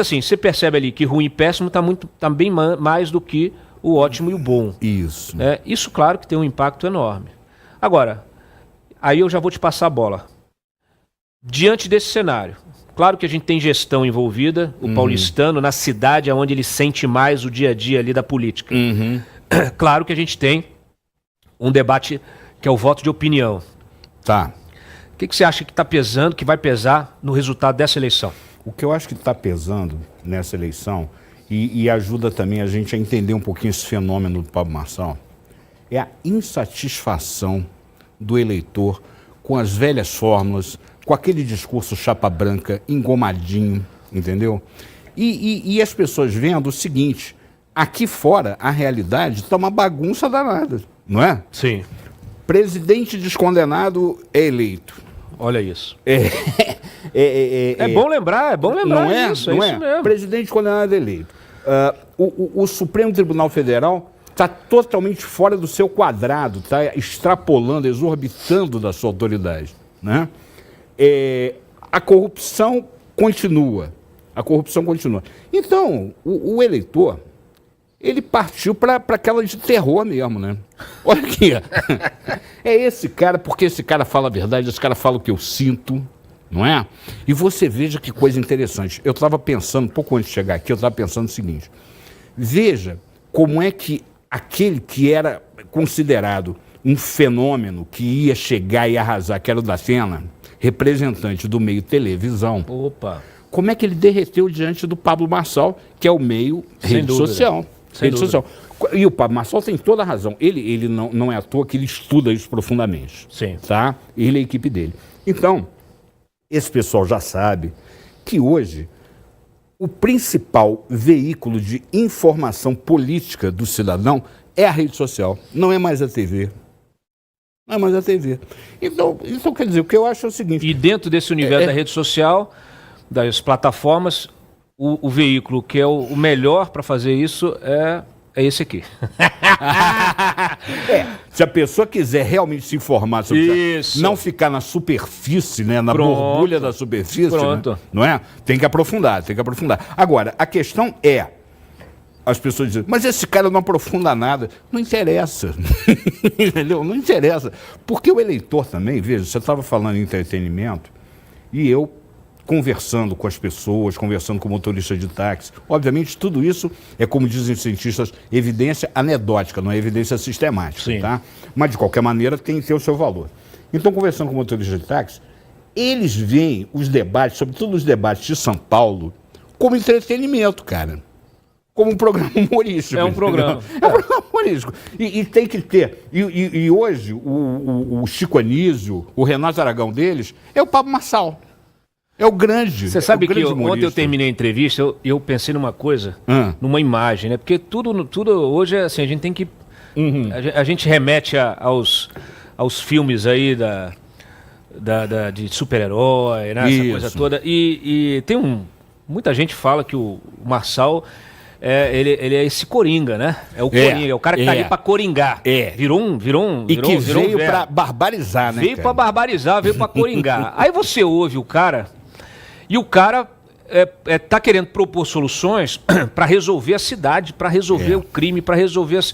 Assim, você percebe ali que ruim e péssimo tá bem mais do que o ótimo e o bom. Isso. Isso, claro, que tem um impacto enorme. Agora, aí eu já vou te passar a bola. Diante desse cenário, claro que a gente tem gestão envolvida, o paulistano, na cidade onde ele sente mais o dia a dia ali da política. Claro que a gente tem um debate que é o voto de opinião. Tá. O que você acha que está pesando, que vai pesar no resultado dessa eleição? O que eu acho que está pesando nessa eleição, e ajuda também a gente a entender um pouquinho esse fenômeno do Pablo Marçal, é a insatisfação do eleitor com as velhas fórmulas, com aquele discurso chapa branca, engomadinho, entendeu? E as pessoas vendo o seguinte, aqui fora a realidade está uma bagunça danada, não é? Sim. Presidente descondenado é eleito. Olha isso. É bom lembrar não é? isso, Não é isso mesmo. Presidente condenado eleito. O Supremo Tribunal Federal está totalmente fora do seu quadrado, está extrapolando, exorbitando da sua autoridade, né? A corrupção continua. Então, o eleitor, ele partiu para aquela de terror mesmo, né? Olha aqui, é esse cara, porque esse cara fala a verdade, esse cara fala o que eu sinto, não é? E você veja que coisa interessante. Eu estava pensando, pouco antes de chegar aqui, eu estava pensando o seguinte, veja como é que aquele que era considerado um fenômeno que ia chegar e arrasar, que era o Datena, representante do meio televisão, como é que ele derreteu diante do Pablo Marçal, que é o meio rede social. E o Pablo Marçal tem toda a razão. Ele não é à toa que ele estuda isso profundamente. Sim. Tá? Ele e a equipe dele. Então, esse pessoal já sabe que hoje o principal veículo de informação política do cidadão é a rede social, não é mais a TV. Não é mais a TV. Então, quer dizer, o que eu acho é o seguinte... E dentro desse universo da rede social, das plataformas, o veículo que é o melhor para fazer isso é esse aqui. Se a pessoa quiser realmente se informar sobre isso, não ficar na superfície, né, na borbulha da superfície, né, não é? Tem que aprofundar. Agora, a questão é, as pessoas dizem, mas esse cara não aprofunda nada. Não interessa. Entendeu? Não interessa. Porque o eleitor também, veja, você estava falando em entretenimento, e eu conversando com as pessoas, conversando com o motorista de táxi. Obviamente, tudo isso é, como dizem os cientistas, evidência anedótica, não é evidência sistemática. Sim. Tá? Mas, de qualquer maneira, tem que ter o seu valor. Então, conversando com o motorista de táxi, eles veem os debates, sobretudo os debates de São Paulo, como entretenimento, cara. Como um programa humorístico. É um programa. É um programa humorístico. E tem que ter. E hoje, o Chico Anísio, o Renato Aragão deles, é o Pablo Marçal. É o grande. Você sabe que ontem eu terminei a entrevista, eu pensei numa coisa, numa imagem, né? Porque tudo hoje é assim, a gente tem que... A gente remete aos filmes aí de super-herói, né? Essa coisa toda. E tem muita gente fala que o Marçal... ele é esse coringa, né? É o coringa, é o cara que tá ali pra coringar. Virou veio pra barbarizar, né? Veio pra barbarizar, veio pra coringar. Aí você ouve o cara, e o cara tá querendo propor soluções pra resolver a cidade, pra resolver o crime, pra resolver as...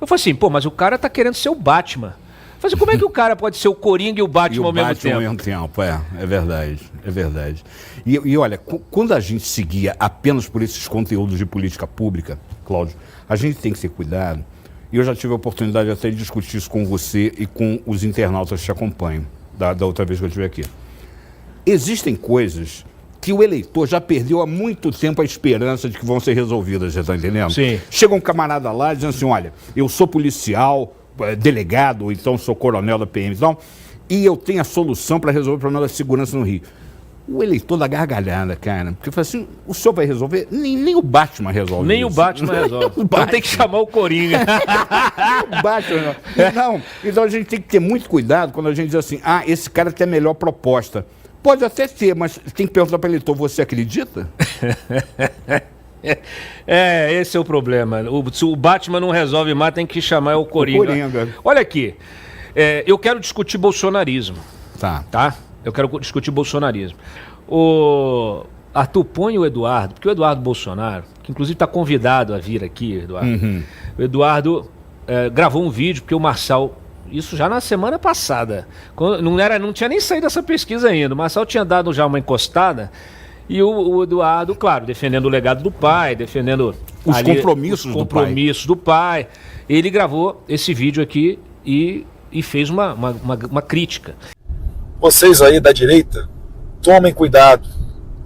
Eu falei assim, mas o cara tá querendo ser o Batman. Mas como é que o cara pode ser o Coringa e o Batman ao mesmo tempo? É verdade. E olha, quando a gente seguia apenas por esses conteúdos de política pública, Cláudio, a gente tem que ter cuidado, e eu já tive a oportunidade até de discutir isso com você e com os internautas que te acompanham, da outra vez que eu estive aqui. Existem coisas que o eleitor já perdeu há muito tempo a esperança de que vão ser resolvidas, você está entendendo? Sim. Chega um camarada lá dizendo assim, olha, eu sou policial, delegado, ou então sou coronel da PM, então, e eu tenho a solução para resolver o problema da segurança no Rio. O eleitor da gargalhada, cara, porque fala assim, o senhor vai resolver? Nem o Batman resolve. Nem isso. O Batman resolve. Então tem que chamar o Coringa. O Batman. Então a gente tem que ter muito cuidado quando a gente diz assim, esse cara tem a melhor proposta. Pode até ter, mas tem que perguntar para o eleitor, você acredita? Esse é o problema. Se o Batman não resolve mais, tem que chamar o Coringa. Olha aqui, eu quero discutir bolsonarismo. Tá? Eu quero discutir bolsonarismo. Arthur, põe o Eduardo, porque o Eduardo Bolsonaro, que inclusive está convidado a vir aqui, Eduardo. O Eduardo gravou um vídeo, porque o Marçal, isso já na semana passada, não tinha nem saído essa pesquisa ainda, o Marçal tinha dado já uma encostada, e o Eduardo, claro, defendendo o legado do pai, defendendo os compromissos do pai. Ele gravou esse vídeo aqui e fez uma crítica. Vocês aí da direita, tomem cuidado.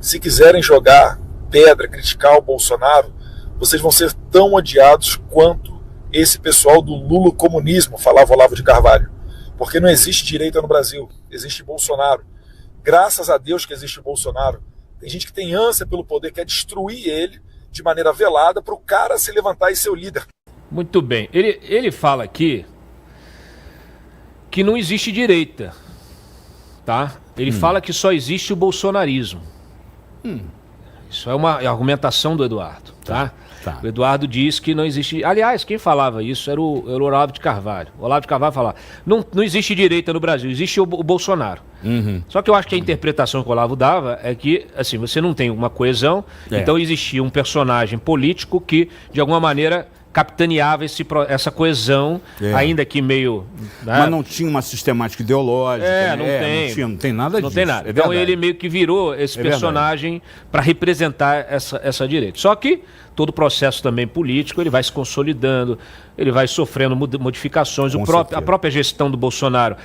Se quiserem jogar pedra, criticar o Bolsonaro, vocês vão ser tão odiados quanto esse pessoal do lulocomunismo, falava Olavo de Carvalho. Porque não existe direita no Brasil, existe Bolsonaro. Graças a Deus que existe o Bolsonaro. Tem gente que tem ânsia pelo poder, quer destruir ele de maneira velada para o cara se levantar e ser o líder. Muito bem. Ele fala aqui que não existe direita, tá? Ele fala que só existe o bolsonarismo. Isso é uma argumentação do Eduardo, tá? O Eduardo diz que não existe... Aliás, quem falava isso era o Olavo de Carvalho. O Olavo de Carvalho falava, não existe direita no Brasil, existe o Bolsonaro. Só que eu acho que a interpretação que o Olavo dava é que, assim, você não tem uma coesão, então existia um personagem político que, de alguma maneira, capitaneava essa coesão, ainda que meio... Né? Mas não tinha uma sistemática ideológica. Não tem nada disso. Não tem nada. Então ele meio que virou esse personagem para representar essa direita. Só que todo o processo também político, ele vai se consolidando, ele vai sofrendo modificações. A própria gestão do Bolsonaro,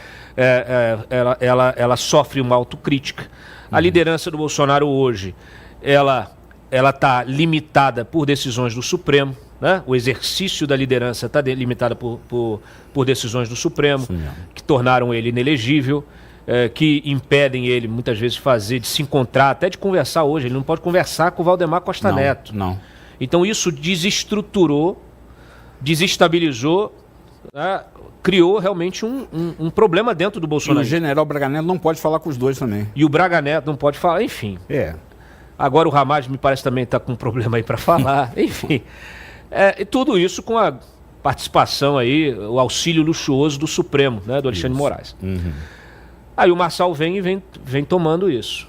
ela sofre uma autocrítica. A liderança do Bolsonaro hoje, ela está limitada por decisões do Supremo. Né? O exercício da liderança está limitado por decisões do Supremo, que tornaram ele inelegível, que impedem ele, muitas vezes, de se encontrar, até de conversar hoje. Ele não pode conversar com o Valdemar Costa Neto. Então isso desestruturou, desestabilizou, né? Criou realmente um problema dentro do Bolsonaro. E o general Braga Neto não pode falar com os dois também. E o Braga Neto não pode falar, enfim. Agora o Ramagem me parece também está com um problema aí para falar, enfim. E tudo isso com a participação aí, o auxílio luxuoso do Supremo, né, do Alexandre de Moraes. Aí o Marçal vem tomando isso.